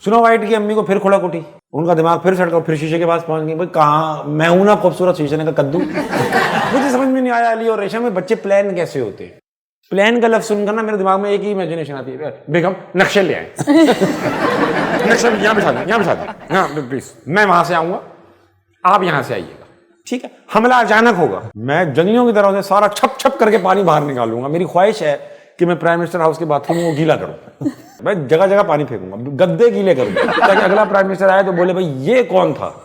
Snow white की अम्मी को फिर खोला कोठी, उनका दिमाग फिर सड़का, फिर शीशे के पास पहुंच गई। भाई कहाँ मैं हूं ना खूबसूरत शीशे ने का कद्दू। मुझे समझ में नहीं आया अली और रेशम में बच्चे प्लान कैसे होते हैं। प्लान का लफ्ज सुनकर ना मेरे दिमाग में एक ही इमेजिनेशन आती है, बेगम नक्शे ले आए। नक्शे यहाँ बिठा दें, यहाँ बिठा दें, हाँ प्लीज मैं वहां से आऊंगा, आप यहां से आइएगा, ठीक है। हमला अचानक होगा, मैं जंगलियों की तरह से सारा छप छप करके पानी बाहर निकालूंगा। मेरी ख्वाहिश है कि मैं प्राइम मिनिस्टर हाउस के बाथरूम को गीला करूं। मैं जगह जगह पानी फेंकूंगा, गद्दे गीले करूंगा, ताकि अगला प्राइम मिनिस्टर आए तो बोले भाई ये कौन था।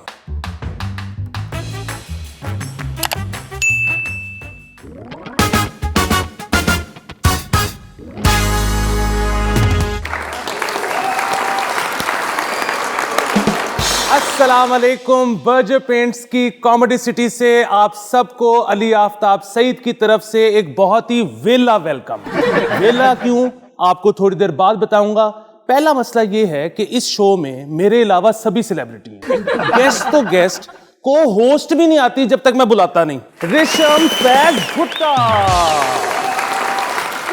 अस्सलाम वालेकुम। बर्जर पेंट्स की कॉमेडी सिटी से आप सबको अली आफ्ताब सईद की तरफ से एक बहुत ही वेला वेलकम। वेला क्यों, आपको थोड़ी देर बाद बताऊंगा। पहला मसला ये है कि इस शो में मेरे अलावा सभी सेलिब्रिटी हैं। गेस्ट तो गेस्ट, को होस्ट भी नहीं आती जब तक मैं बुलाता नहीं। रेशम पैग भुट्टा,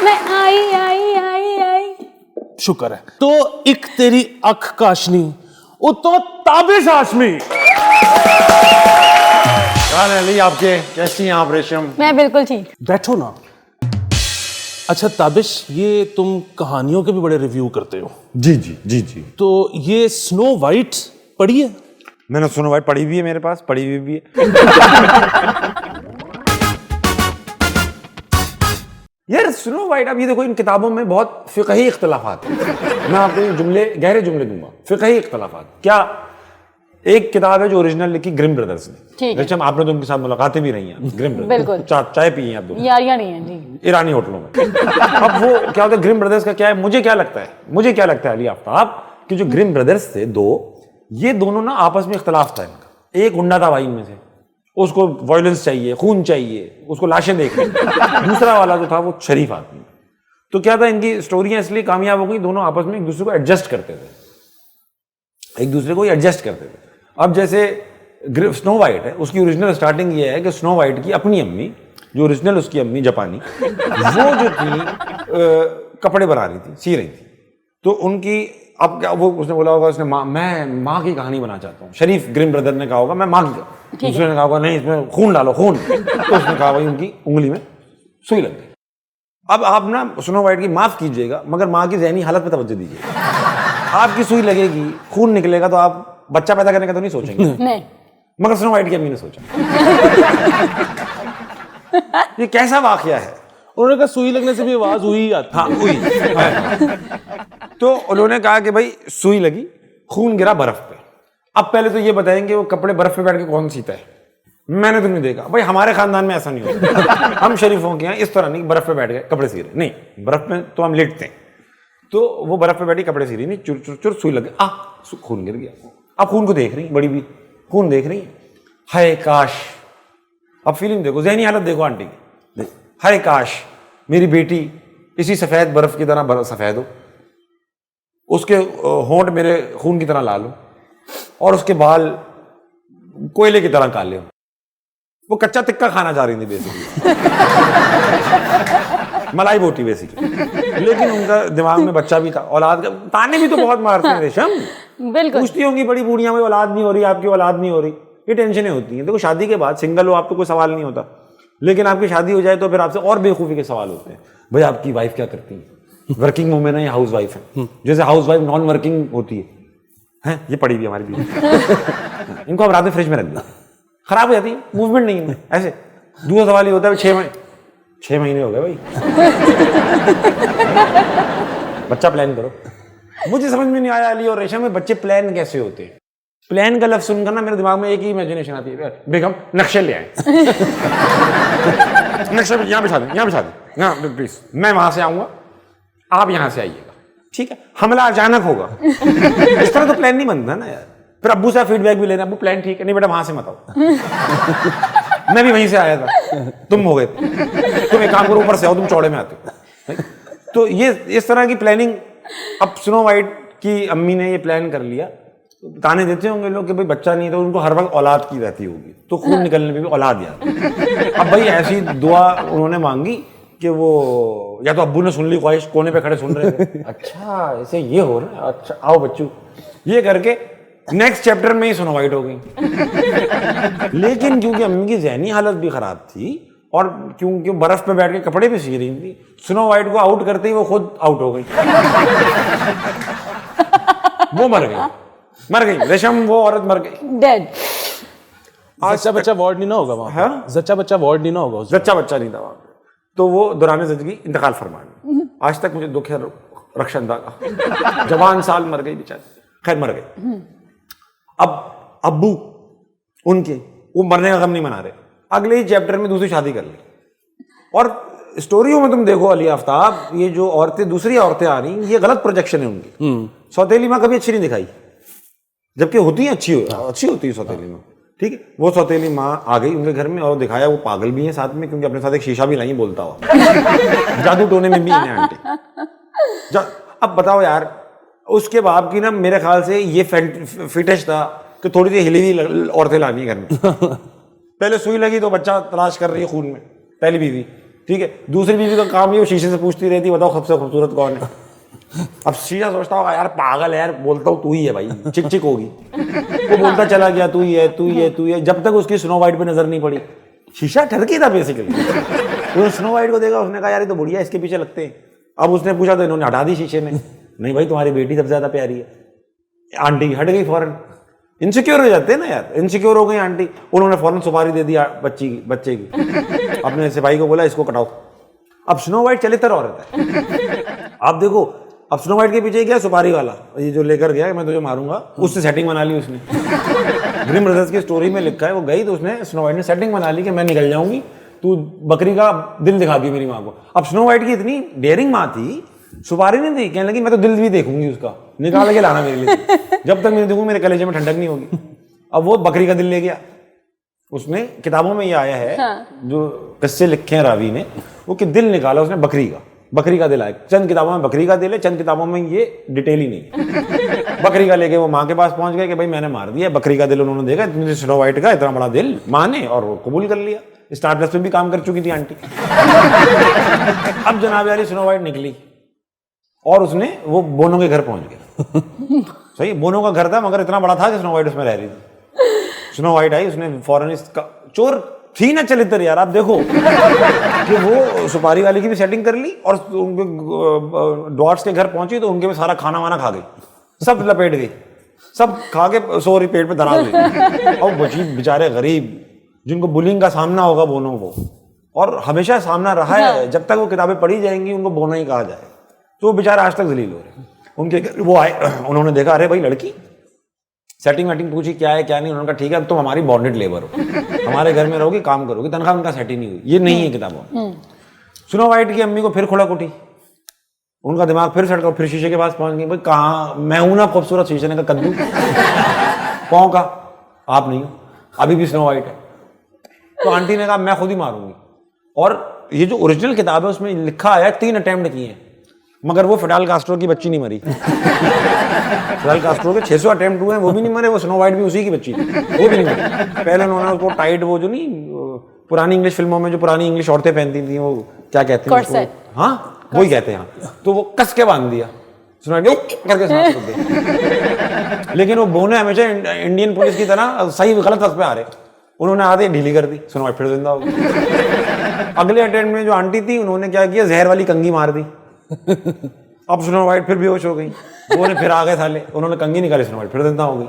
मैं आई। शुक्र है। तो एक तेरी अख काशनी, उतो ताबिश हाशमी। अली आपके कैसी हैं आप रेशम? मैं बिल्कुल ठीक। बैठो ना। अच्छा ताबिश, ये तुम कहानियों के भी बड़े रिव्यू करते हो। जी जी जी जी। तो ये स्नो वाइट पढ़ी है? मैंने स्नो वाइट पढ़ी भी है, मेरे पास पढ़ी हुई भी है। यार स्नो वाइट, अब ये देखो इन किताबों में बहुत फिक़ही इख्तिलाफात हैं। मैं आपको जुमले, गहरे जुमले दूंगा। फिक़ही इख्तिलाफात क्या? एक किताब है जो ओरिजिनल लिखी ग्रिम ब्रदर्स ने। रेशम आपने तो उनके साथ मुलाकातें भी रही हैं, ग्रिम ब्रदर्स। चाय पी हैं आप दोनों? यारियां नहीं है जी, ईरानी होटलों में। अब वो क्या होता है ग्रिम ब्रदर्स का क्या है, मुझे क्या लगता है अली आफ्ताब कि जो ग्रिम ब्रदर्स थे दो, ये दोनों ना आपस में इख्तिलाफ था इनका। एक गुंडा था भाई इनमें से, उसको वायलेंस चाहिए, खून चाहिए, उसको लाशें देखनी। दूसरा वाला जो था वो शरीफ आदमी। तो क्या था, इनकी स्टोरियां इसलिए कामयाब हो गई, दोनों आपस में एक दूसरे को एडजस्ट करते थे, अब जैसे स्नो वाइट है, उसकी ओरिजिनल स्टार्टिंग ये है कि स्नो वाइट की अपनी अम्मी, जो ओरिजिनल उसकी अम्मी जापानी, वो जो थी कपड़े बना रही थी, सी रही थी। तो उनकी अब क्या, वो उसने बोला होगा, उसने मैं माँ की कहानी बना चाहता हूँ। शरीफ ग्रिम ब्रदर ने कहा होगा मैं माँ की, दूसरे ने कहा होगा नहीं इसमें खून डालो, खून। तो उसने कहा भाई उनकी उंगली में सुई लग गई। अब आप ना स्नो वाइट की माफ कीजिएगा, मगर माँ की ज़हनी हालत पे तवज्जो दीजिए। आपकी सुई लगेगी, खून निकलेगा, तो आप बच्चा पैदा करने का तो नहीं सोचेंगे? नहीं। मगर स्नो वाइट की अम्मी ने सोचा। ये कैसा वाकया है? उन्होंने कहा सुई लगने से भी आवाज हुई आती। हाँ हुई। तो उन्होंने कहा कि भाई सुई लगी, खून गिरा बर्फ पे। अब पहले तो ये बताएंगे वो कपड़े बर्फ पे बैठ के कौन सीता है? मैंने तो नहीं देखा भाई, हमारे खानदान में ऐसा नहीं होता। हम शरीफों के यहाँ इस तरह नहीं बर्फ पे बैठ गए कपड़े सी रहे, नहीं, बर्फ में तो हम लेटते हैं। तो वो बर्फ पे बैठी कपड़े सी रही, नहीं चुर चुर चुर सुई लग गई, खून गिर गया। अब खून को देख रही, बड़ी भी खून देख रही है, हाय काश। अब फीलिंग देखो, ज़हनी हालत देखो आंटी की, हाय काश मेरी बेटी इसी सफेद बर्फ की तरह सफेद हो, उसके होंठ मेरे खून की तरह लाल हो, और उसके बाल कोयले की तरह काले हो। वो कच्चा टिक्का खाना चाह रही थी बेसिकली। मलाई बोटी बेसिकली। लेकिन उनका दिमाग में बच्चा भी था, औलाद का। ताने भी तो बहुत मारते हैं रेशम। बिल्कुल। पूछती होंगी बड़ी बूढ़ियां, में औलाद नहीं हो रही, आपकी औलाद नहीं हो रही, ये टेंशनें होती हैं। देखो शादी के बाद सिंगल हो आप तो कोई सवाल नहीं होता, लेकिन आपकी शादी हो जाए तो फिर आपसे और बेवकूफ़ी के सवाल होते हैं। भाई आपकी वाइफ क्या करती है, वर्किंग वूमेन है या हाउस वाइफ है? जैसे हाउस वाइफ नॉन वर्किंग होती है, ये पड़ी भी हमारी भी। इनको आप रात में फ्रिज में रख दो, खराब हो जाती है, मूवमेंट नहीं है। ऐसे दूसरा सवाल ये होता है 6 महीने हो गए भाई, बच्चा प्लान करो। मुझे समझ में नहीं आया अली और रेशम में बच्चे प्लान कैसे होते हैं। प्लान का लफ्ज सुनकर ना मेरे दिमाग में एक ही इमेजिनेशन आती है, बेगम नक्शे ले आए। नक्शे यहाँ बिठा दें, यहाँ बिठा दें, हाँ प्लीज मैं वहां से आऊंगा, आप यहां से आइएगा, ठीक है। हमला अचानक होगा। इस तरह तो प्लान नहीं बनता ना यार। फिर अब्बू से फीडबैक भी लेना, अब्बू प्लान ठीक है, नहीं बेटा वहां से मत आओ। मैं भी वहीं से आया था, तुम हो गए, तुम एक काम करो ऊपर से आओ, तुम चौड़े में आते हो। तो ये इस तरह की प्लानिंग। अब स्नो वाइट की अम्मी ने ये प्लान कर लिया। ताने देते होंगे लोग कि भाई बच्चा नहीं, तो उनको हर वक्त औलाद की रहती होगी, तो खून निकलने पे भी औलाद याद। अब भाई ऐसी दुआ उन्होंने मांगी कि वो, या तो अब्बू ने सुन ली ख्वाहिश, कोने पे खड़े सुन रहे थे, अच्छा ऐसे ये हो रहा है, अच्छा आओ बच्चू ये करके नेक्स्ट चैप्टर में ही स्नो वाइट हो गई। लेकिन क्योंकि अम्मी की ज़हनी हालत भी खराब थी और क्योंकि बर्फ पे बैठ के कपड़े भी सी रही थी, स्नो वाइट को आउट करते ही वो खुद आउट हो गई। वो मर गई रेशम, वो औरत मर गई, डेड। जच्चा बच्चा वार्ड नहीं ना होगा वहां हाँ? जच्चा बच्चा वार्ड नहीं ना होगा उसमें। जच्चा बच्चा नहीं था वहां पे। तो वो दौरान जिंदगी इंतकाल फरमा गई। आज तक मुझे दुख है रक्षन दा का, जवान साल मर गई बेचारी, खैर मर गई। अब अब्बू उनके वो मरने का गम नहीं मना रहे, अगले ही चैप्टर में दूसरी शादी कर ली। और स्टोरियों में तुम देखो अली आफ्ताब, ये जो औरतें दूसरी औरतें आ रही, ये गलत प्रोजेक्शन है उनकी। सौतेली माँ कभी अच्छी नहीं दिखाई, जबकि होती है अच्छी होती है सौतेली माँ, ठीक है। वो सौतेली माँ आ गई उनके घर में और दिखाया वो पागल भी है साथ में, क्योंकि अपने साथ एक शीशा भी लाई बोलता हुआ। जादू टोने में भी है आंटी। अब बताओ यार, उसके बाप की ना मेरे ख्याल से ये फिटिश था कि थोड़ी सी हिली हुई औरतें लानी है घर में। पहले सुई लगी तो बच्चा तलाश कर रही है खून में, पहली बीवी, ठीक है। दूसरी बीवी का काम ये, वो शीशे से पूछती रहती, बताओ सबसे खूबसूरत कौन है। अब शीशा सोचता होगा यार पागल है यार, बोलता हूँ तू ही है भाई, चिक चिक होगी। वो बोलता चला गया तू ही है तू ही है तू ही है, जब तक उसकी स्नो वाइट पे नजर नहीं पड़ी। शीशा ठरकी था बेसिकली। उसने स्नो वाइट को देखा, उसने कहा यार ये तो बढ़िया, इसके पीछे लगते हैं। अब उसने पूछा तो इन्होंने हटा दी शीशे में, नहीं भाई तुम्हारी बेटी सबसे ज्यादा प्यारी है। आंटी हट गई फौरन, इनसिक्योर हो जाते हैं ना यार, इनसिक्योर हो गई आंटी। उन्होंने फौरन सुपारी दे दी बच्चे की। अपने सिपाही को बोला इसको कटाओ। अब स्नो वाइट चलित्र औरत है। आप देखो, अब स्नो वाइट के पीछे गया सुपारी वाला, ये जो लेकर गया मैं तुझे मारूंगा, उससे सेटिंग बना ली उसने। ग्रिम ब्रदर्स की स्टोरी में लिखा है, वो गई तो उसने स्नो वाइट ने सेटिंग बना ली कि मैं निकल जाऊंगी, तू बकरी का दिल दिखा दी मेरी माँ को। अब स्नो वाइट की इतनी डेयरिंग माँ थी, सुपारी नहीं दी, कहने लगी मैं तो दिल भी देखूंगी उसका, निकाल के लाना मेरे लिए, जब तक मैं देखूंगी मेरे कलेजे में ठंडक नहीं होगी। अब वो बकरी का दिल ले गया। उसने किताबों में ये आया है, जो किस्से लिखे हैं रावी ने, वो कि दिल निकाला उसने बकरी का दिल आया। चंद किताबों में बकरी का दिल है, चंद किताबों में ये डिटेल ही नहीं। बकरी का लेके वो माँ के पास पहुंच गए कि भाई मैंने मार दिया। बकरी का दिल उन्होंने देखा, मुझे स्नो वाइट का इतना बड़ा दिल माँ ने, और वो कबूल कर लिया। स्टार प्लस पे भी काम कर चुकी थी आंटी। अब जनाब यारी स्नो वाइट निकली और उसने वो बोनो के घर पहुंच गया। सही, बोनो का घर था मगर इतना बड़ा था कि स्नो वाइट उसमें रह रही थी। स्नो वाइट आई, उसने फौरन इसका चोर थी ना चलित्र यार, आप देखो कि वो सुपारी वाले की भी सेटिंग कर ली और उनके डॉट्स के घर पहुंची तो उनके में सारा खाना वाना खा गई, सब लपेट गई, सब खा के सो रही, पेट पे दराज गई। और बची बेचारे गरीब जिनको बुलिंग का सामना होगा बोनो को, और हमेशा सामना रहा है, जब तक वो किताबें पढ़ी जाएंगी उनको बोना ही कहा जाए, तो वो बेचारे आज तक जलील हो रहे। उनके वो आए, उन्होंने देखा अरे भाई लड़की, सेटिंग वेटिंग पूछी क्या है क्या नहीं, उन्होंने कहा ठीक है अब तुम हमारी बॉन्डेड लेबर हो, हमारे घर में रहोगी, काम करोगी, तनख्वाह उनका सेट ही नहीं हुई, ये नहीं है किताबों। स्नो वाइट की अम्मी को फिर खुला कुटी, उनका दिमाग फिर सटका, फिर शीशे के पास पहुंच गई। भाई कहाँ, मैं हूं ना खूबसूरत, शीशे ने कहा कद्दू पाँव का, आप नहीं हो, अभी भी स्नो वाइट है। तो आंटी ने कहा मैं खुद ही मारूंगी। और ये जो ओरिजिनल किताब है उसमें लिखा है 3 अटेम्प्ट किए हैं, मगर वो फिडेल कास्ट्रो की बच्ची नहीं मरी। फिडेल कास्ट्रो के 600 अटेम्प्ट हुए हैं, वो भी नहीं मरे, वो स्नो वाइट भी उसी की बच्ची थी, वो भी नहीं मरी। पहले उन्होंने उसको टाइट, वो जो नहीं पुरानी इंग्लिश फिल्मों में जो पुरानी इंग्लिश औरतें पहनती थी, वो क्या कहते हैं उसको, हाँ वही कहते हैं, तो वो कस के बांध दिया, स्नो वाइट करके सांस रोक दिया। लेकिन वो बोने हमेशा इंडियन पुलिस की तरह सही गलत वक्त पे आ रहे, उन्होंने आधे ढीली कर दी, स्नो वाइट फिर जिंदा हो गई। अगले अटेम्प्ट में जो आंटी थी उन्होंने क्या किया, जहर वाली कंघी मार दी। अब स्नो वाइट फिर बेहोश हो गई, वो ने फिर आ गए साले, उन्होंने कंघी निकाली, स्नो वाइट फिर जिंदा हो गई।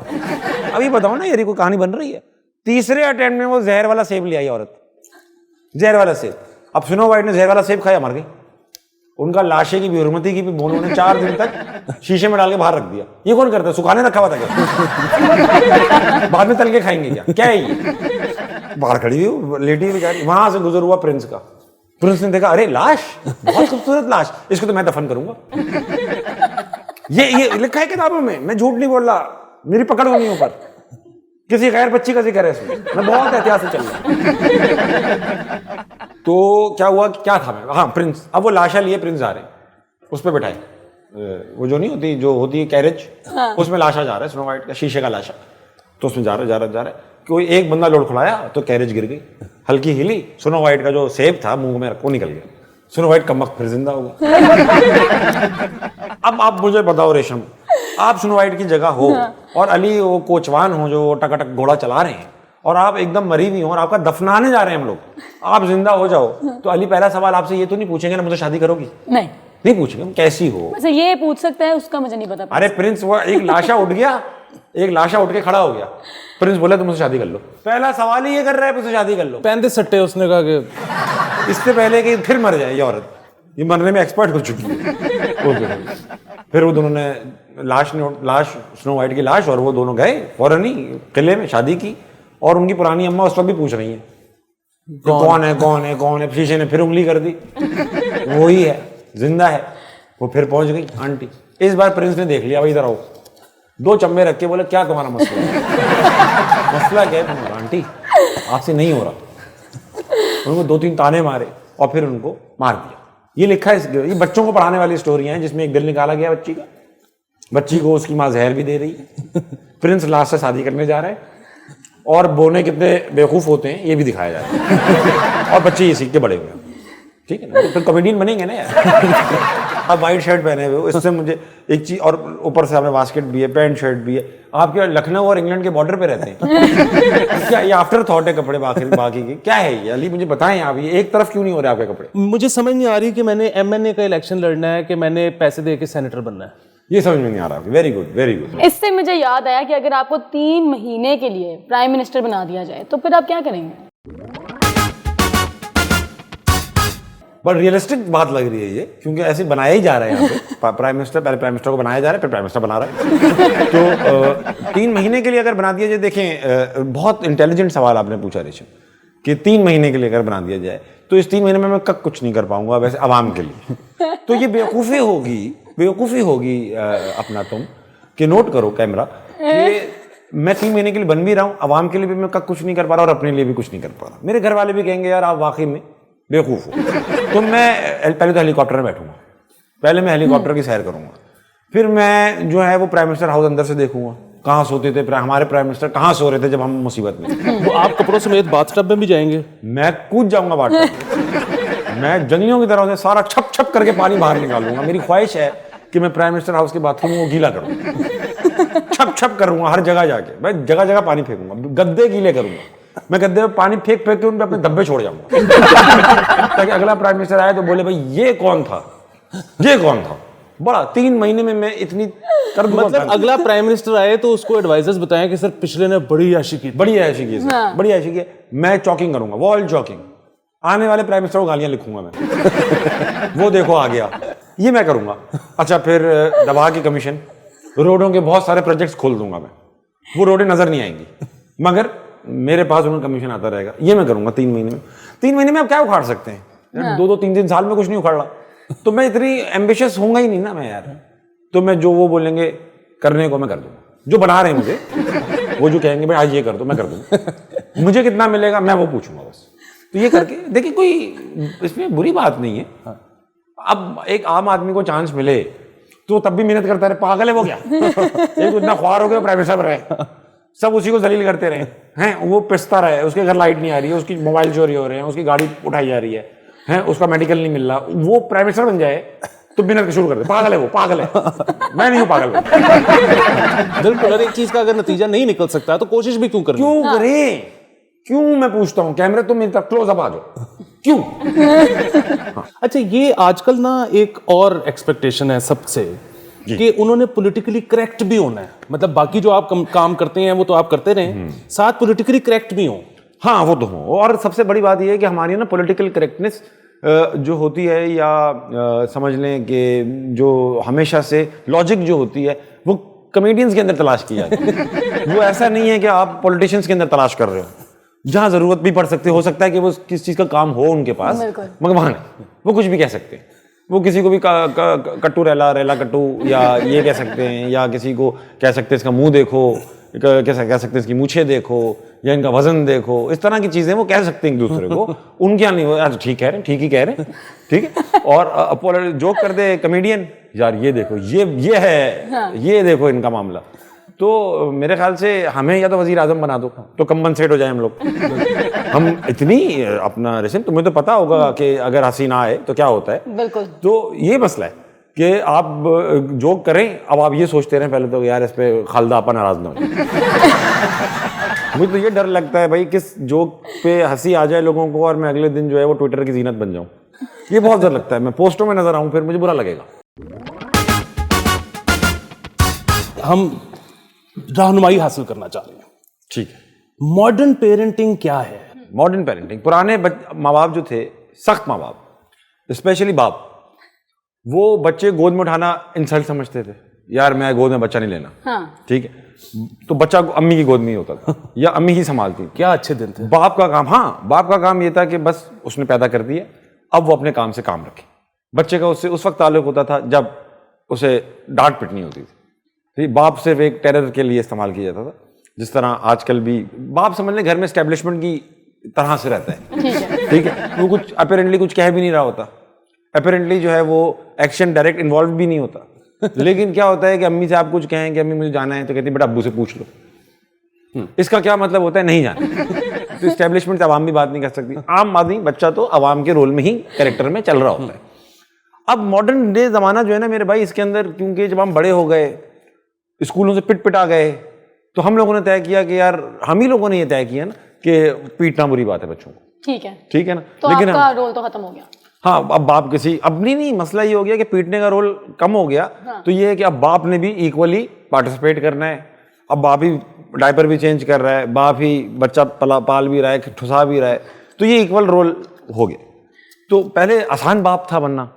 अभी बताओ ना यार, कोई कहानी बन रही है। तीसरे अटेम्प्ट में वो जहर वाला सेब ले आई औरत, जहर वाला सेब। अब स्नो वाइट ने जहर वाला सेब खाया, मर गई। उनका लाशे की भी, हुर्मती की भी बोनों ने 4 दिन तक शीशे में डाल के बाहर रख दिया। ये कौन करता है, सुखाने रखा हुआ था क्या? बाद में तल के खाएंगे क्या है ये? बाहर खड़ी हुई लेटी बेचारी, वहां से गुजर हुआ प्रिंस का। प्रिंस ने देखा अरे लाश, बहुत खूबसूरत लाश, इसको तो मैं दफन करूंगा। ये लिखा है किताबों में, मैं झूठ नहीं बोल रहा, मेरी पकड़ नहीं ऊपर, किसी गैर बच्ची का जिक्र है इसमें, मैं बहुत एहतियात से चल रहा। तो क्या हुआ, क्या था मैं, हाँ प्रिंस, अब वो लाशा लिए प्रिंस जा रहे हैं, उस पर बैठाए, वो जो नहीं होती, जो होती है कैरेज, उसमें लाशा जा रहा है, स्नो वाइट का शीशे का लाशा। तो उसमें जा रहा है, कोई एक बंदा लोड खुलाया तो कैरेज गिर गई, हल्की हिली, स्नो वाइट का जो सेब था मुंह में वो निकल गया, स्नो वाइट कमबख्त फिर जिंदा हो गया। अब आप मुझे बताओ रेशम, आप स्नो वाइट की जगह हो और अली वो कोचवान हो जो टकाटक घोड़ा चला रहे हैं और आप एकदम मरी हुई हो और आपका दफनाने जा रहे हैं हम लोग, आप जिंदा हो जाओ, तो अली पहला सवाल आपसे ये तो नहीं पूछेंगे ना मुझसे शादी करोगी? नहीं पूछेंगे हम कैसी हो। वैसे ये पूछ सकता है, उसका मुझे नहीं पता। अरे प्रिंस वो एक लाशा उठ गया, एक लाशा उठ के खड़ा हो गया, प्रिंस बोला तुम मुझसे शादी कर लो, पहला सवाल ही ये कर रहा है मुझसे शादी कर लो। पैंते सट्टे उसने कहा कि इससे पहले कि फिर मर जाए ये औरत, ये मरने में एक्सपर्ट हो चुकी है। फिर वो दोनों ने लाश स्नो वाइट की लाश और वो दोनों गए फौरन ही किले में, शादी की। और उनकी पुरानी अम्मा उस वक्त भी पूछ रही है कौन है कौन है कौन है, शीशे ने फिर उंगली कर दी, वही है, जिंदा है। वो फिर पहुंच गई आंटी। इस बार प्रिंस ने देख लिया, भाई इधर आओ, 2 चम्मे रख के बोले क्या तुम्हारा मसला है? मसला क्या है? आंटी आपसे नहीं हो रहा। उनको 2-3 ताने मारे और फिर उनको मार दिया। ये लिखा है, ये बच्चों को पढ़ाने वाली स्टोरी है जिसमें एक दिल निकाला गया बच्ची का, बच्ची को उसकी माँ जहर भी दे रही है, प्रिंस लास्ट से शादी करने जा रहा है और बोने कितने बेवकूफ होते हैं ये भी दिखाया जा रहा है, और बच्चे ये सीख के बड़े हुए हैं। ठीक है ना, तो कॉमेडियन बनेंगे ना यार। आप वाइट शर्ट पहने हुए हो, इससे मुझे एक चीज, और ऊपर से आपने बास्केट भी है, पैंट शर्ट भी है, आप क्या लखनऊ और इंग्लैंड के बॉर्डर पे रहते हैं? क्या ये आफ्टर थॉट है कपड़े बाकी के? क्या है ये अली, मुझे बताएं आप, ये एक तरफ क्यों नहीं हो रहे आपके कपड़े? मुझे समझ नहीं आ रही कि मैंने MNA का इलेक्शन लड़ना है कि मैंने पैसे दे के सेनेटर बनना है, ये समझ में नहीं आ रहा। Very good very good. इससे मुझे याद आया कि अगर आपको 3 महीने के लिए प्राइम मिनिस्टर बना दिया जाए तो फिर आप क्या करेंगे? बट रियलिस्टिक बात लग रही है ये, क्योंकि ऐसे बनाया ही जा रहा है यहाँ पे प्राइम मिनिस्टर, पहले प्राइम मिनिस्टर को बनाया जा रहा है, फिर प्राइम मिनिस्टर बना रहा है। तो 3 महीने के लिए अगर बना दिया जाए, देखें बहुत इंटेलिजेंट सवाल आपने पूछा ऋषि, कि 3 महीने के लिए अगर बना दिया जाए तो इस 3 महीने में मैं कब कुछ नहीं कर पाऊंगा वैसे आवाम के लिए। तो ये बेवकूफ़ी होगी अपना तुम, कि नोट करो कैमरा, कि मैं 3 महीने के लिए बन भी रहा हूँ, आवाम के लिए भी मैं कब कुछ नहीं कर पा रहा और अपने लिए भी कुछ नहीं कर पा रहा। मेरे घर वाले भी कहेंगे यार आप वाकई में बेवकूफ़ हो। तो मैं पहले तो हेलीकॉप्टर में बैठूंगा, पहले मैं हेलीकॉप्टर की सैर करूंगा, फिर मैं जो है वो प्राइम मिनिस्टर हाउस अंदर से देखूंगा, कहाँ सोते थे हमारे प्राइम मिनिस्टर, कहाँ सो रहे थे जब हम मुसीबत में। वो आप कपड़ों समेत बाथटब में भी जाएंगे? मैं कूद जाऊंगा बाथटब, मैं जंगलियों की तरह से सारा छप छप करके पानी बाहर निकालूंगा। मेरी ख्वाहिश है कि मैं प्राइम मिनिस्टर हाउस के बाथरूम को गीला करूँ, छप छप करूंगा हर जगह जाके, मैं जगह जगह पानी फेंकूंगा, गद्दे गीले करूंगा, मैं गद्दे में पानी फेंक फेंक के उन पे अपने धब्बे छोड़ जाऊंगा, ताकि अगला प्राइम मिनिस्टर आए तो बोले भाई ये कौन था, ये कौन था। बड़ा 3 महीने में मैं इतनी कर दूंगा। मतलब अगला प्राइम मिनिस्टर आए तो उसको एडवाइजर्स बताएं कि सर पिछले ने बड़ी आशी की, बड़ी ऐसी की, बड़ी ऐसी की। मैं चॉकिंग करूंगा, वॉल चॉकिंग, आने वाले प्राइम मिनिस्टर को गालियां लिखूंगा मैं, वो देखो आ गया, ये मैं करूंगा। अच्छा फिर दबा की कमीशन, रोडों के बहुत सारे प्रोजेक्ट्स खोल दूंगा मैं, वो रोडें नजर नहीं आएंगी मगर मेरे पास उनका कमीशन आता रहेगा, ये मैं करूंगा 3 महीने में। 3 महीने में आप क्या उखाड़ सकते हैं? 2-2, 3-3 साल में कुछ नहीं उखाड़ रहा, तो मैं इतनी एम्बिशियस होऊंगा ही नहीं ना मैं यार। तो मैं जो वो बोलेंगे करने को मैं कर दूंगा, जो बना रहे हैं मुझे, वो जो कहेंगे भाई आज ये कर दो मैं कर दूंगा, मुझे कितना मिलेगा मैं वो पूछूंगा बस। तो ये करके देखिए, कोई इसमें बुरी बात नहीं है। अब एक आम आदमी को चांस मिले तो तब भी मेहनत करता रहे, पागल है वो क्या? एक इतना ख्वार हो गया प्राइम मिनिस्टर रहे, सब उसी को जलील करते रहे हैं, वो पिसता रहे, उसके घर लाइट नहीं आ रही है, उसकी मोबाइल चोरी हो रहे हैं, उसकी गाड़ी उठाई जा रही है, उसका मेडिकल नहीं मिल रहा, वो प्राइम मिनिस्टर बन जाए तो मेहनत शुरू कर दे। पागल है वो, पागल है, मैं नहीं हूँ पागल। बिल्कुल, अगर एक चीज का अगर नतीजा नहीं निकल सकता तो कोशिश भी क्यों करनी? क्यों करें? क्यों, मैं पूछता हूँ, कैमरे तुम मेरी तरफ क्लोज अप आ जाओ, क्यों? अच्छा, ये आजकल ना एक और एक्सपेक्टेशन है सबसे कि उन्होंने पॉलिटिकली करेक्ट भी होना है, मतलब बाकी जो आप काम करते हैं वो तो आप करते रहे, साथ पॉलिटिकली करेक्ट भी हो। हाँ वो तो हो, और सबसे बड़ी बात यह है कि हमारी ना पॉलिटिकल करेक्टनेस जो होती है, या समझ लें कि जो हमेशा से लॉजिक जो होती है वो कॉमेडियंस के अंदर तलाश की जाती है। वो ऐसा नहीं है कि आप पॉलिटिशियंस के अंदर तलाश कर रहे हो, जहाँ जरूरत भी पड़ सकती हो सकता है कि वो किस चीज़ का काम हो उनके पास, मगर वहाँ नहीं, वो कुछ भी कह सकते हैं, वो किसी को भी कट्टू रेला कट्टू या ये कह सकते हैं, या किसी को कह सकते हैं इसका मुंह देखो, कैसा कह सकते हैं इसकी मूछें देखो, या इनका वजन देखो, इस तरह की चीजें वो कह सकते हैं एक दूसरे को। उनके यहाँ नहीं हो, यार ठीक कह रहे हैं, ठीक ही कह रहे हैं, ठीक है। और जोक कर दे कमेडियन, यार ये देखो ये है, हाँ। ये देखो इनका मामला। तो मेरे ख्याल से हमें या तो वजीर आजम बना दो तो कंपनसेट हो जाए हम लोग। हम इतनी अपना रेशम, तुम्हें तो पता होगा कि अगर हंसी ना आए तो क्या होता है। बिल्कुल। तो ये मसला है कि आप जोक करें, अब आप ये सोचते रहें पहले तो यार इस पे खालदा आपा नाराज ना हो। मुझे तो ये डर लगता है भाई किस जोक पे हंसी आ जाए लोगों को और मैं अगले दिन जो है वो ट्विटर की जीनत बन जाऊं। ये बहुत डर लगता है, मैं पोस्टों में नजर आऊं फिर मुझे बुरा लगेगा। हम रहनुमाई हासिल करना चाह रहे हैं। ठीक है, मॉडर्न पेरेंटिंग क्या है? मॉडर्न पेरेंटिंग, पुराने माँ बाप जो थे, सख्त माँ बाप, स्पेशली बाप, वो बच्चे गोद में उठाना इंसल्ट समझते थे। यार मैं गोद में बच्चा नहीं लेना। हाँ। ठीक है, तो बच्चा अम्मी की गोद में ही होता था या अम्मी ही संभालती थी। क्या अच्छे दिन थे। बाप का काम, हाँ, बाप का काम ये था कि बस उसने पैदा कर दिया, अब वो अपने काम से काम रखे। बच्चे का उससे उस वक्त ताल्लुक होता था जब उसे डांट पिटनी होती थी। तो बाप सिर्फ एक टेरर के लिए इस्तेमाल किया जाता था, जिस तरह आजकल भी बाप समझ लें घर में एस्टेब्लिशमेंट की तरह से रहता है। ठीक है, वो कुछ अपेरेंटली कुछ कह भी नहीं रहा होता, अपेरेंटली जो है वो एक्शन डायरेक्ट इन्वॉल्व भी नहीं होता। लेकिन क्या होता है कि अम्मी से आप कुछ कहें कि अम्मी मुझे जाना है, तो कहती है बेटा अब्बू से पूछ लो। इसका क्या मतलब होता है? नहीं जाना। तो एस्टेब्लिशमेंट से अवाम भी बात नहीं कर सकती। आम आदमी बच्चा तो अवाम के रोल में ही कैरेक्टर में चल रहा होता है। अब मॉडर्न डे जमाना जो है ना मेरे भाई, इसके अंदर क्योंकि जब हम बड़े हो गए, स्कूलों से पिटा गए, तो हम लोगों ने तय किया कि यार हम ही लोगों ने ये तय किया ना कि पीटना बुरी बात है बच्चों को। ठीक है, ठीक है ना। तो लेकिन आपका रोल तो खत्म हो गया। हाँ, अब बाप किसी अब नहीं, मसला ये हो गया कि पीटने का रोल कम हो गया। हाँ। तो ये है कि अब बाप ने भी इक्वली पार्टिसिपेट करना है। अब बाप ही डायपर भी चेंज कर रहा है, बाप ही बच्चा पाल भी रहा है, ठुसा भी रहा है, तो ये इक्वल रोल हो गया। तो पहले आसान बाप था बनना,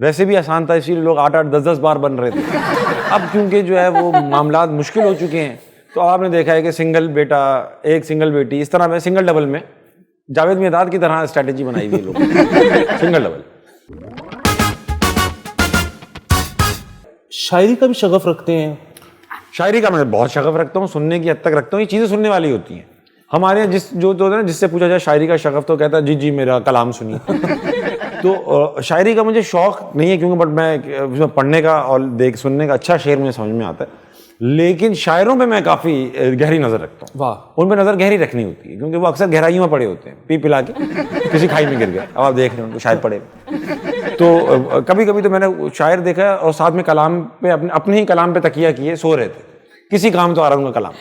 वैसे भी आसान था, इसीलिए लोग 8-8, 10-10 बार बन रहे थे। अब क्योंकि जो है वो मामलात मुश्किल हो चुके हैं, तो आपने देखा है कि सिंगल बेटा, एक सिंगल बेटी, इस तरह में सिंगल डबल में जावेद मियादाद की तरह स्ट्रैटेजी बनाई हुई लोग। Single double. शायरी का भी शगफ रखते हैं? शायरी का मैं बहुत शगफ रखता हूँ, सुनने की हद तक रखता हूँ। ये चीज़ें सुनने वाली होती हैं। हमारे यहाँ जो होता है ना, जिससे पूछा जाए शायरी का शगफ, तो कहता है जी जी मेरा कलाम सुनिए। तो शायरी का मुझे शौक नहीं है, क्योंकि बट मैं उसमें पढ़ने का और सुनने का अच्छा शेर मुझे समझ में आता है। लेकिन शायरों पे मैं काफ़ी गहरी नज़र रखता हूँ। वाह। उन पे नज़र गहरी रखनी होती है, क्योंकि वो अक्सर गहराइयों में पड़े होते हैं, पी पिला के किसी खाई में गिर गया, अब आप देख रहे हो उनको शायर पड़े। तो कभी कभी तो मैंने शायर देखा है और साथ में कलाम पे अपने ही कलाम पे तकिया किए सो रहे थे, किसी काम तो आ रहा उनका कलाम।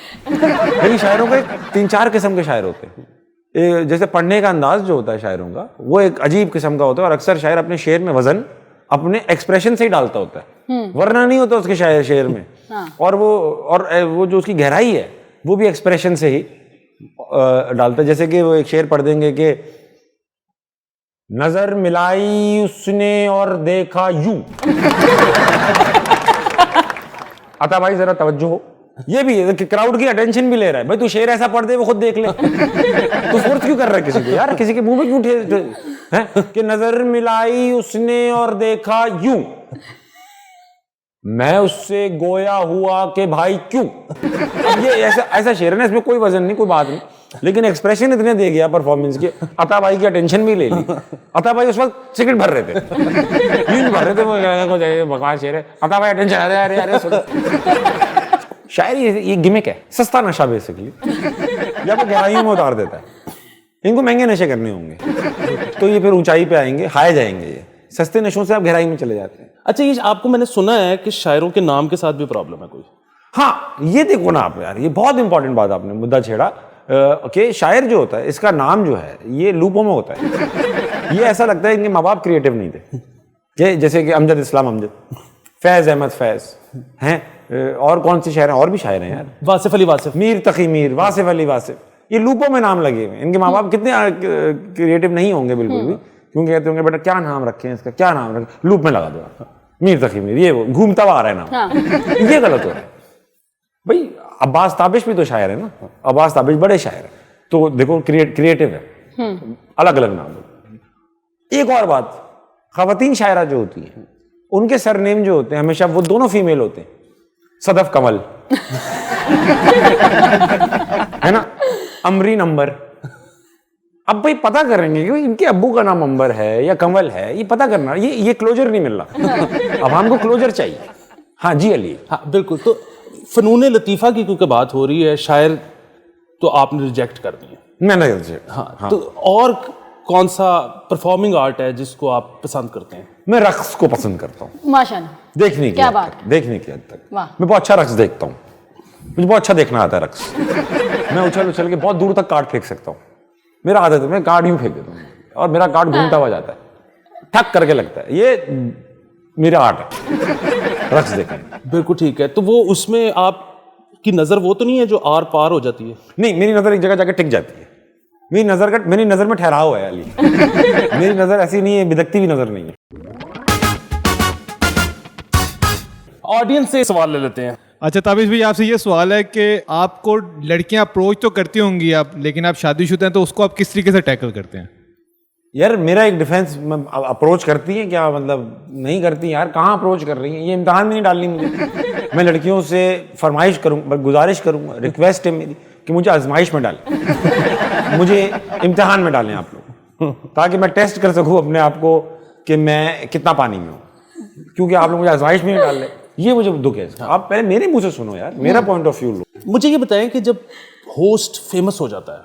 लेकिन शायरों के 3-4 किस्म के शायर होते हैं। जैसे पढ़ने का अंदाज जो होता है शायरों का, वो एक अजीब किस्म का होता है, और अक्सर शायर अपने शेर में वजन अपने एक्सप्रेशन से ही डालता होता है, वरना नहीं होता उसके शेर में। और वो जो उसकी गहराई है वो भी एक्सप्रेशन से ही डालता है। जैसे कि वो एक शेर पढ़ देंगे कि नजर मिलाई उसने और देखा यूं। अता भाई जरा तवज्जो हो, ये भी क्राउड की अटेंशन भी ले रहा है। भाई तू शेर ऐसा पढ़ दे वो खुद देख ले। तू फोर्स क्यों कर रहा है किसी को यार? किसी के मुंह में क्यों है कि नजर मिलाई उसने और देखा यूं, मैं उससे गोया हुआ कि भाई क्यों। ये ऐसा शेर है ना, इसमें कोई वजन नहीं, कोई बात नहीं, लेकिन एक्सप्रेशन इतने दे गया परफॉर्मेंस के। अता भाई की अटेंशन भी ले ली। अता भाई उस वक्त सिगरेट भर रहे थे, यूं भर रहे थे, वो बकवास शेर है। अता भाई अटेंशन, अरे अरे शायरी ये गिमिक है, सस्ता नशा बेसिकली, या वो गहराइयों में उतार देता है। इनको महंगे नशे करने होंगे तो ये फिर ऊंचाई पे आएंगे, हाय जाएंगे। ये सस्ते नशों से आप गहराई में चले जाते हैं। अच्छा, ये आपको मैंने सुना है कि शायरों के नाम के साथ भी प्रॉब्लम है कोई? हाँ, ये देखो ना आप यार, ये बहुत इंपॉर्टेंट बात आपने मुद्दा छेड़ा कि शायर जो होता है इसका नाम जो है ये लूपों में होता है। ये ऐसा लगता है इनके माँ बाप क्रिएटिव नहीं थे। जैसे कि अमजद इस्लाम अमजद, फैज अहमद फैज हैं, और कौन सी शायर हैं, और भी शायर हैं यार, वासिफ अली वासिफ, मीर तकी मीर, वासिफ अली वासिफ। ये लूपों में नाम लगे हुए। इनके माँ बाप कितने क्रिएटिव नहीं होंगे बिल्कुल भी, क्योंकि कहते होंगे बेटा क्या नाम रखें इसका, क्या नाम रखें, लूप में लगा दो मीर तकी मीर, ये वो घूमता हुआ आ रहा है नाम। हाँ। ये गलत हो रहा है भाई। अब्बास ताबिश भी तो शायर है ना, अब्बास ताबिश बड़े शायर है, तो देखो क्रिएटिव है, अलग अलग नाम। एक और बात, खवातीन शायरा जो होती है उनके सरनेम जो होते हैं हमेशा वो दोनों फीमेल होते हैं। सदफ कमल है ना, अमरीन अंबर। अब भाई पता करेंगे कि इनके अब्बू का नाम अंबर है या कमल है, ये पता करना, ये क्लोजर नहीं मिल रहा। अब हमको क्लोजर चाहिए। हाँ जी अली। हाँ बिल्कुल। तो फनून लतीफ़ा की क्योंकि बात हो रही है, शायर तो आपने रिजेक्ट कर दिए। मैंने हाँ। तो और कौन सा परफॉर्मिंग आर्ट है जिसको आप पसंद करते हैं? मैं रक्स को पसंद करता हूँ। माशाल्लाह। देखने की क्या हद बात? तक, देखने की हद तक वाह। मैं बहुत अच्छा रक्स देखता हूँ, मुझे बहुत अच्छा देखना आता है रक्स। मैं उछल उछल के बहुत दूर तक कार्ड फेंक सकता हूँ, मेरा आदत है, मैं कार्ड यूं फेंक देता हूँ और मेरा कार्ड घूमता हुआ जाता है, ठक करके लगता है। ये मेरा आर्ट है रक्स देखना। बिल्कुल ठीक है। तो वो उसमें आपकी नजर वो तो नहीं है जो आर पार हो जाती है? नहीं, मेरी नजर एक जगह जाके टिक जाती है। मेरी नजर में ठहराव है अली। मेरी नजर ऐसी नहीं है, बिदकती हुई नजर नहीं है। ऑडियंस से सवाल ले लेते हैं। अच्छा ताबिश भाई, आपसे ये सवाल है कि आपको लड़कियां अप्रोच तो करती होंगी आप, लेकिन आप शादीशुदा हैं, तो उसको आप किस तरीके से टैकल करते हैं? यार मेरा एक डिफेंस, अप्रोच करती है क्या, मतलब नहीं करती यार, कहाँ अप्रोच कर रही है, ये इम्तिहान में नहीं डालनी मुझे। मैं लड़कियों से फरमाइश करूँगा, गुजारिश करूँगा, रिक्वेस्ट है मेरी कि मुझे आजमाइश में डालें, मुझे इम्तिहान में डालें आप लोग, ताकि मैं टेस्ट कर सकूँ अपने आप को कि मैं कितना पानी में हूँ, क्योंकि आप लोग मुझे आजमाइश में नहीं डाल रहे। ये मुझे दुख है। आप पहले मेरे मुंह से सुनो यार, मेरा पॉइंट ऑफ व्यू लो। मुझे ये बताएं कि जब होस्ट फेमस हो जाता है,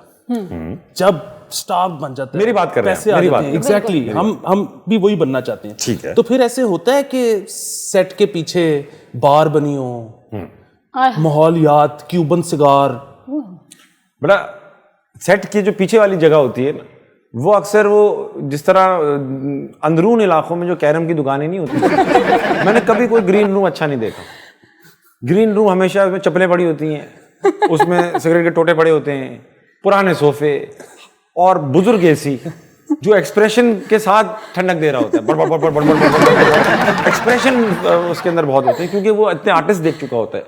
जब स्टार बन जाता है, मेरी बात कर रहे हैं, पैसे आ मेरी जाते बात हैं, कर एग्जैक्टली, हम भी वही बनना चाहते हैं। ठीक है। तो फिर ऐसे होता है कि सेट के पीछे बार बनी हो, माहौलियात, क्यूबन सिगार, बड़ा सेट की जो पीछे वाली जगह होती है ना, वो अक्सर वो जिस तरह अंदरून इलाकों में जो कैरम की दुकानें नहीं होती, मैंने कभी कोई ग्रीन रूम अच्छा नहीं देखा। ग्रीन रूम हमेशा उसमें चप्पलें पड़ी होती हैं, उसमें सिगरेट के टोटे पड़े होते हैं, पुराने सोफे और बुजुर्ग एसी जो एक्सप्रेशन के साथ ठंडक दे रहा होता है, बड़ बड़ बड़ एक्सप्रेशन उसके अंदर बहुत होते हैं, क्योंकि वो इतने आर्टिस्ट देख चुका होता है,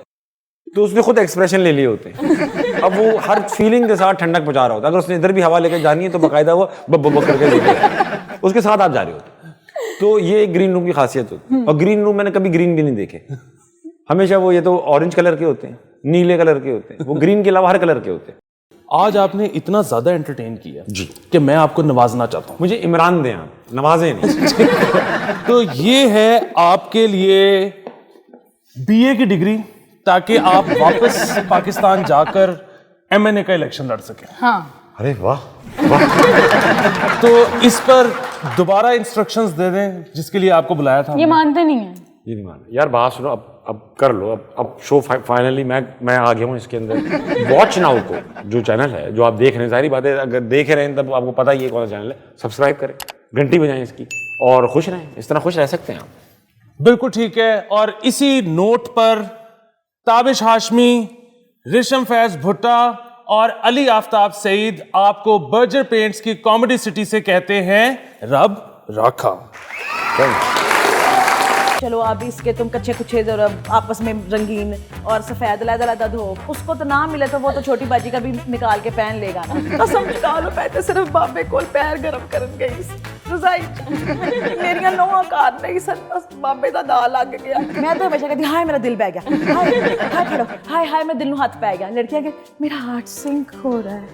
तो उसने खुद एक्सप्रेशन ले लिए होते हैं। अब वो हर फीलिंग के साथ ठंडक पहुंचा रहा होता है। अगर उसने इधर भी हवा लेकर जानी है तो बाकायदा वो बब करके देखेगा, उसके साथ आप जा रहे होते। तो ये एक ग्रीन रूम की खासियत होती है। और ग्रीन रूम मैंने कभी ग्रीन भी नहीं देखे, हमेशा वो ये तो ऑरेंज कलर के होते हैं, नीले कलर के होते हैं, वो ग्रीन के अलावा हर कलर के होते हैं। आज आपने इतना ज्यादा एंटरटेन किया जी कि मैं आपको नवाजना चाहता हूं। मुझे इमरान दें आप, नवाजें नहीं। तो ये है आपके लिए बीए की डिग्री, ताकि आप वापस पाकिस्तान जाकर एमएनए का इलेक्शन लड़ सकें। हाँ, अरे वाह वाह। तो इस पर दोबारा इंस्ट्रक्शंस दे दें जिसके लिए आपको बुलाया था। ये मानते नहीं है। ये नहीं माना यार, बात सुनो, अब कर लो, अब शो फाइनली मैं आ गया हूँ इसके अंदर। वॉच नाउ को जो चैनल है जो आप देख रहे हैं, सारी बातें अगर देख रहे हैं तब आपको पता ही है कौन सा चैनल है। सब्सक्राइब करें, घंटी बजाएं इसकी, और खुश रहें। इस तरह खुश रह सकते हैं आप। बिल्कुल ठीक है। और इसी नोट पर ताबिश हाशमी, रेशम फैज भुट्टा और अली आफ्ताब सईद आपको बर्जर पेंट्स की कॉमेडी सिटी से कहते हैं रब राखा। चलो अब इसके तुम कच्चे कुछे जरा आपस में रंगीन और सफेद लहदा धो, उसको तो ना मिले तो वो तो छोटी बाजी का भी निकाल के पहन लेगा ना। कसम चुका लो, मैं तो सिर्फ बाबे को पैर गरम करन गई रजाई मेरिया नौवां कार नहीं सन, बस बाबे का दा लग गया। मैं तो हमेशा कहती हाय मेरा दिल बह गया, हाय हाय फड़ो, हाय हाय मेरे दिल में हाथ पै गया। लड़कियां के मेरा हार्ट सिंक हो रहा है।